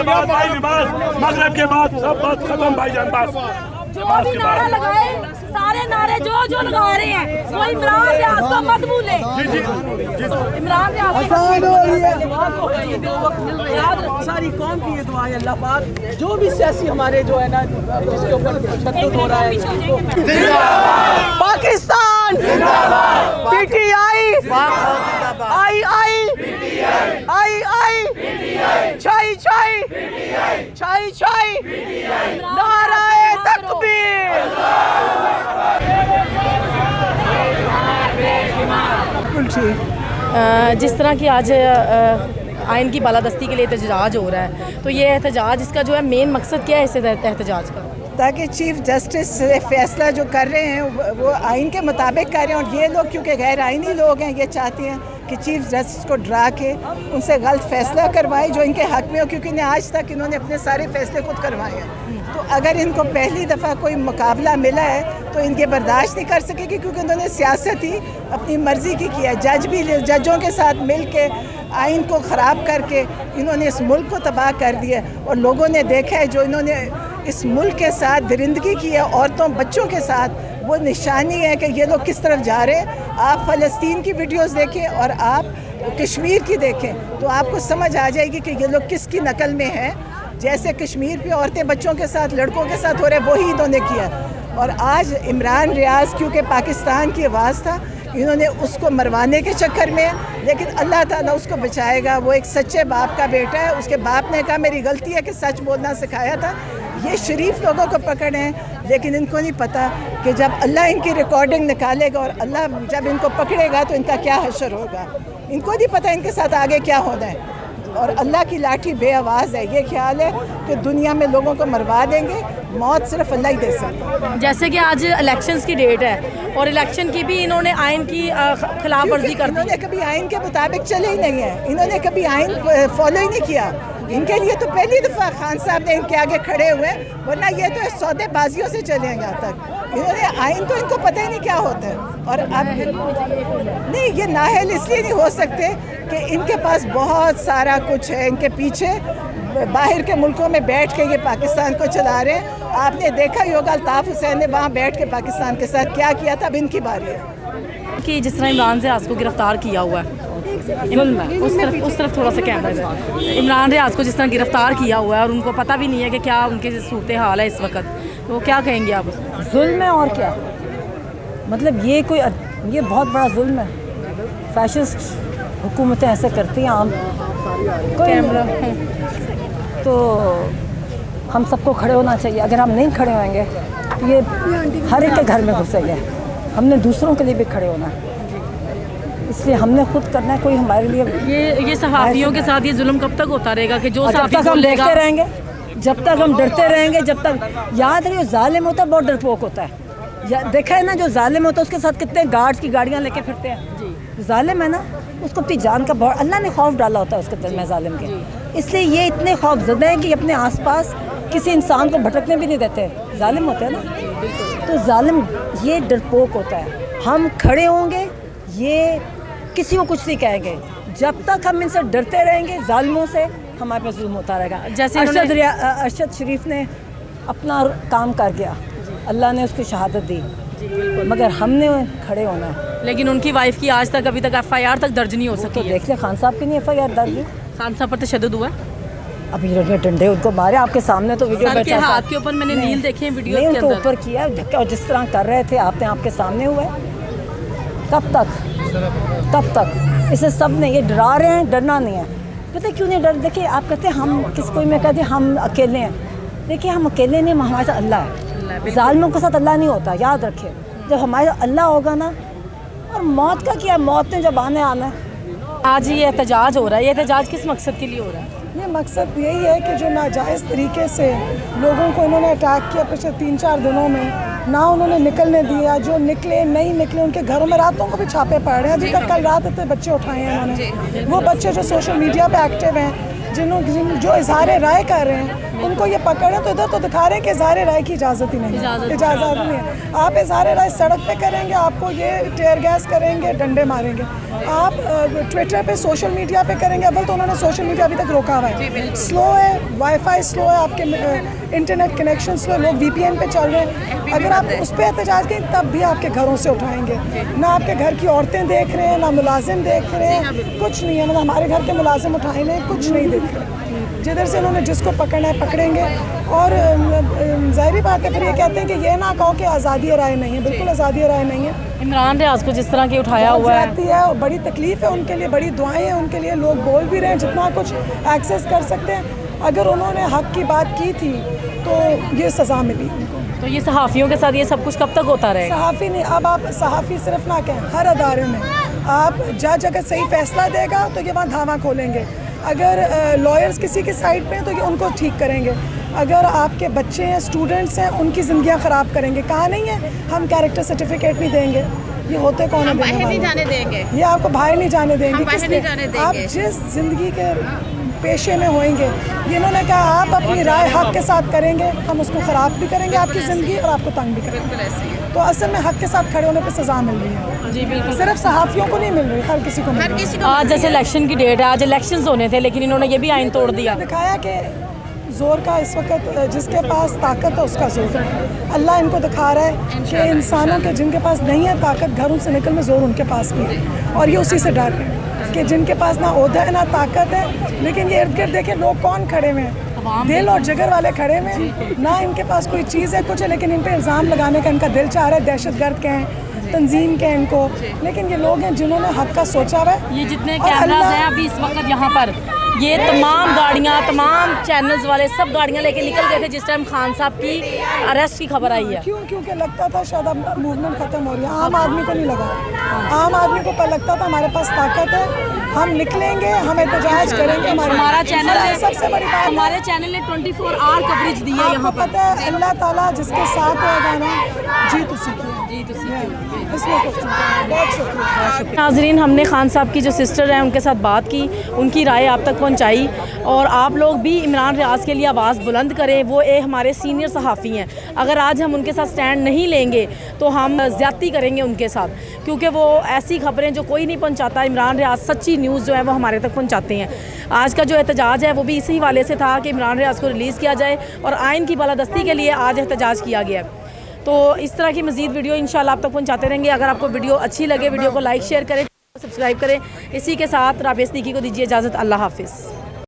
बाद भाई लिबास, मगरब के बाद सब बात खत्म भाईजान। बस जो भी नारा लगाए, सारे नारे जो लगा रहे हैं वो इमरान रियाज को मत भूले। इमरान रियाज सारी कौम की ये दुआ है अल्लाह पाक जो भी सियासी हमारे जो है ना जिसके ऊपर तशद्दुद हो रहा है, पाकिस्तान पीटीआई आई छाई छाई नाराए तकबीर। जिस तरह की आज आइन की बालादस्ती के लिए एहतजाज हो रहा है, तो ये एहतजाज इसका जो है मेन मकसद क्या है इस एहतजाज का? ताकि चीफ जस्टिस फैसला जो कर रहे हैं वो आइन के मुताबिक कर रहे हैं, और ये लोग क्योंकि गैर आइनी लोग हैं, ये चाहते हैं कि चीफ जस्टिस को डरा के उनसे गलत फैसला करवाए जो इनके हक़ में हो, क्योंकि इन्हें आज तक इन्होंने अपने सारे फैसले खुद करवाए हैं। तो अगर इनको पहली दफ़ा कोई मुकाबला मिला है तो इनके बर्दाश्त नहीं कर सकेगी, क्योंकि उन्होंने सियासत ही अपनी मर्ज़ी की है। जजों के साथ मिल के आइन को ख़राब करके इन्होंने इस मुल्क को तबाह कर दिया, और लोगों ने देखा है जो इन्होंने इस मुल्क के साथ दरिंदगी की है, औरतों बच्चों के साथ, वो निशानी है कि ये लोग किस तरफ जा रहे हैं। आप फ़लस्तीन की वीडियोस देखें और आप कश्मीर की देखें तो आपको समझ आ जाएगी कि ये लोग किसकी नकल में हैं। जैसे कश्मीर पे औरतें बच्चों के साथ लड़कों के साथ हो रहे, वही इन्होंने किया। और आज इमरान रियाज क्योंकि पाकिस्तान की आवाज़ था, इन्होंने उसको मरवाने के चक्कर में, लेकिन अल्लाह ताला उसको बचाएगा। वो एक सच्चे बाप का बेटा है, उसके बाप ने कहा मेरी गलती है कि सच बोलना सिखाया था। ये शरीफ लोगों को पकड़े हैं, लेकिन इनको नहीं पता कि जब अल्लाह इनकी रिकॉर्डिंग निकालेगा और अल्लाह जब इनको पकड़ेगा तो इनका क्या हशर होगा। इनको नहीं पता इनके साथ आगे क्या होना है, और अल्लाह की लाठी बे आवाज़ है। ये ख्याल है कि दुनिया में लोगों को मरवा देंगे, मौत सिर्फ अल्लाह ही दे सकता है। जैसे कि आज इलेक्शंस की डेट है और इलेक्शन की भी इन्होंने आइन की खिलाफ वर्जी कर दी। इन्होंने कभी आइन के मुताबिक चले ही नहीं है, इन्होंने कभी आइन फॉलो ही नहीं किया। इनके लिए तो पहली दफ़ा खान साहब ने इनके आगे खड़े हुए, वरना ये तो सौदेबाजियों से चले हैं यहाँ तक। इन्होंने आइन तो इनको पता ही नहीं क्या होता है। और अब नहीं, ये नाअहल इसलिए नहीं हो सकते कि इनके पास बहुत सारा कुछ है, इनके पीछे बाहर के मुल्कों में बैठ के ये पाकिस्तान को चला रहे हैं। आपने देखा ही होगा अल्ताफ़ हुसैन ने वहाँ बैठ के पाकिस्तान के साथ क्या किया था। अब इनकी बारी है कि जिस तरह इमरान रियाज को गिरफ्तार किया हुआ है, उस तरफ थोड़ा सा कैमरा है। इमरान रियाज को जिस तरह गिरफ्तार किया हुआ है और उनको पता भी नहीं है कि क्या उनकी सूरत हाल है इस वक्त, तो क्या कहेंगे आप? जुल्म है और क्या, मतलब ये बहुत बड़ा जुल्म है। फैशिस्ट हुकूमतें ऐसे करती हैं आम कैमरा, तो हम सबको खड़े होना चाहिए। अगर हम नहीं खड़े होंगे तो ये हर एक के घर में घुसेंगे। हमने दूसरों के लिए भी खड़े होना है, इसलिए हमने खुद करना है। कोई हमारे लिए ये सहाफ़ियों के साथ ये जुल्म कब तक होता रहेगा कि जो जब तक हम देखते रहेंगे, जब तक हम डरते रहेंगे, जब तक याद रखिए जालिम होता है बहुत डरपोक होता है। देखा है ना, जो जालिम होता है उसके साथ कितने गार्ड्स की गाड़ियाँ लेके फिरते हैं। जालिम है ना, उसको अपनी जान का बहुत अल्लाह ने खौफ डाला होता है उसके दिल में जालिम के, इसलिए ये इतने खौफज़दा हैं कि अपने आसपास किसी इंसान को भटकने भी नहीं देते। जालिम होते हैं ना, तो जालिम ये डरपोक होता है। हम खड़े होंगे, ये किसी को कुछ नहीं कहेंगे। जब तक हम इनसे डरते रहेंगे, जालिमों से, हमारे पे जुल्म होता रहेगा। जैसे अरशद शरीफ ने अपना काम कर गया, अल्लाह ने उसकी शहादत दी, मगर हमने खड़े होना है। लेकिन उनकी वाइफ की आज तक अभी तक FIR तक दर्ज नहीं हो सकी। तो देख ले, खान साहब की नहीं FIR दर्ज हुई। खान साहब पर तशद्दुद हुआ है। अभी डंडे उनको मारे आपके सामने, तो वीडियो के हाथ के ऊपर मैंने नील देखे हैं वीडियो के अंदर, ऊपर किया धक्का, और जिस तरह कर रहे थे आपके सामने हुआ है। कब तक इसे सब ने ये डरा रहे हैं, डरना नहीं है। पता क्यों नहीं डर? देखिए, आप कहते हैं हम किसको में कहते हैं हम अकेले हैं। देखिए, हम अकेले नहीं, हमारे साथ अल्लाह है। जालिमों के साथ अल्लाह नहीं होता, याद रखिए। जब हमारे साथ अल्लाह होगा ना, और मौत का क्या, मौत ने जब आना है। आज ये एहतजाज हो रहा है, ये एहतजाज किस मकसद के लिए हो रहा है? ये मकसद यही है कि जो नाजायज़ तरीके से लोगों को इन्होंने अटैक किया पिछले 3-4 दिनों में, ना उन्होंने निकलने दिया। जो निकले नहीं निकले, उनके घरों में रातों को भी छापे पड़ रहे हैं। अभी तक कल रात इतने बच्चे उठाए हैं उन्होंने। वो बच्चे जो सोशल मीडिया पे एक्टिव हैं, जो इजहार राय कर रहे हैं, उनको ये पकड़े तो इधर तो दिखा रहे हैं कि इज़हार राय की इजाज़त ही नहीं है, इजाज़त नहीं है। आप इज़हार राय सड़क पे करेंगे, आपको ये टेयर गैस करेंगे, डंडे मारेंगे। आप ट्विटर पे, सोशल मीडिया पे करेंगे, अव्वल तो उन्होंने सोशल मीडिया अभी तक रोका हुआ है, स्लो है, वाईफाई स्लो है, आपके इंटरनेट कनेक्शन स्लो, लोग VPN पे चल रहे हैं। अगर आप उस पर एहतजाज करें तब भी आपके घरों से उठाएंगे। ना आपके घर की औरतें देख रहे हैं, ना मुलाजिम देख रहे हैं, कुछ नहीं है। ना हमारे घर के मुलाजिम उठाए नहीं, कुछ नहीं देख रहे। जिधर से उन्होंने जिसको पकड़ना है पकड़ेंगे। और ज़ाहिर बात है, फिर ये कहते हैं कि ये ना कहो कि आज़ादी राय नहीं है, बिल्कुल आज़ादी राय नहीं है। इमरान रियाज को जिस तरह की उठाया हुआ है, है और बड़ी तकलीफ़ है उनके लिए, बड़ी दुआएं हैं उनके लिए। लोग बोल भी रहे हैं जितना कुछ एक्सेस कर सकते हैं। अगर उन्होंने हक़ की बात की थी तो ये सज़ा मिली उनको। तो ये सहाफ़ियों के साथ ये सब कुछ कब तक होता रहेगा? सहाफ़ी नहीं, अब आप सहाफ़ी सिर्फ ना कहें, हर अदारे में आप जज अगर सही फ़ैसला देगा तो ये वहाँ धावा खोलेंगे। अगर लॉयर्स किसी की साइड पे हैं तो ये उनको ठीक करेंगे। अगर आपके बच्चे हैं, स्टूडेंट्स हैं, उनकी ज़िंदगियाँ ख़राब करेंगे। कहा नहीं है हम कैरेक्टर सर्टिफिकेट नहीं देंगे, ये होते कौन है? बाहर नहीं जाने देंगे, ये आपको बाहर नहीं जाने देंगे। बाहर नहीं जाने देंगे। आप जिस ज़िंदगी के पेशे में होंगे, इन्होंने कहा आप अपनी राय हक़ के साथ करेंगे, हम उसको ख़राब भी करेंगे आपकी ज़िंदगी और आपको तंग भी करेंगे। तो असल में हक़ के साथ खड़े होने पर सज़ा मिल रही है। जी बिल्कुल, सिर्फ सहाफ़ियों को नहीं मिल रही, हर किसी को मिल रही है। आज जैसे इलेक्शन की डेट है, आज इलेक्शंस होने थे लेकिन इन्होंने ये भी आइन तोड़ दिया। दिखाया कि ज़ोर का इस वक्त जिसके पास ताकत है उसका ज़ोर है। अल्लाह इनको दिखा रहा है कि इंसानों के जिनके पास नहीं है ताकत, घरों से निकल में ज़ोर उनके पास भी है। और ये उसी से डर है कि जिनके पास ना ओहदा है ना ताकत है, लेकिन ये इर्द गिर्द देखें लोग कौन खड़े हुए हैं, दिल और जिगर वाले खड़े हुए हैं। ना इनके पास कोई चीज़ है कुछ है, लेकिन इन पर इल्ज़ाम लगाने का इनका दिल चाह रहा है। दहशतगर्द के हैं, तंजीम के इनको, लेकिन ये लोग हैं जिन्होंने हक़ का सोचा हुआ है। ये जितने कैमराज हैं अभी इस वक्त यहाँ पर, ये तमाम गाड़ियाँ, तमाम चैनल्स वाले सब गाड़ियाँ लेके निकल गए थे जिस टाइम खान साहब की अरेस्ट की खबर आई है। क्योंकि लगता था शायद अब मूवमेंट ख़त्म हो रही है। आम आदमी को नहीं लगा, आम आदमी को पर लगता था हमारे पास ताकत है, हम निकलेंगे, हम एहतजाज करेंगे। हमारा चैनल है, सबसे बड़ी बात, हमारे चैनल ने 24 आवर कवरेज दी है यहाँ पर। पता है अल्लाह ताला जिसके साथ होगा ना, जीत उसी की है। इसमें कुछ नहीं। बहुत शुक्रिया। नाजरीन, हमने खान साहब की जो सिस्टर हैं उनके साथ बात की, उनकी राय आप तक पहुंचाई। और आप लोग भी इमरान रियाज के लिए आवाज़ बुलंद करें। वो हमारे सीनियर सहाफ़ी हैं। अगर आज हम उनके साथ स्टैंड नहीं लेंगे तो हम ज़्यादती करेंगे उनके साथ, क्योंकि वो ऐसी खबरें जो कोई नहीं पहुंचाता, इमरान रियाज सच्ची न्यूज़ जो है वो हमारे तक पहुंचाते हैं। आज का जो एहतजाज है वो भी इसी वाले से था कि इमरान रियाज को रिलीज़ किया जाए और आइन की बालादस्ती के लिए आज एहतजाज किया गया है। तो इस तरह की मज़ीद वीडियो इंशाल्लाह आप तक पहुंचाते रहेंगे। अगर आपको वीडियो अच्छी लगे, वीडियो को लाइक शेयर करें, सब्सक्राइब करें। इसी के साथ राबिया सिद्दीकी को दीजिए इजाज़त। अल्लाह हाफ़िज़।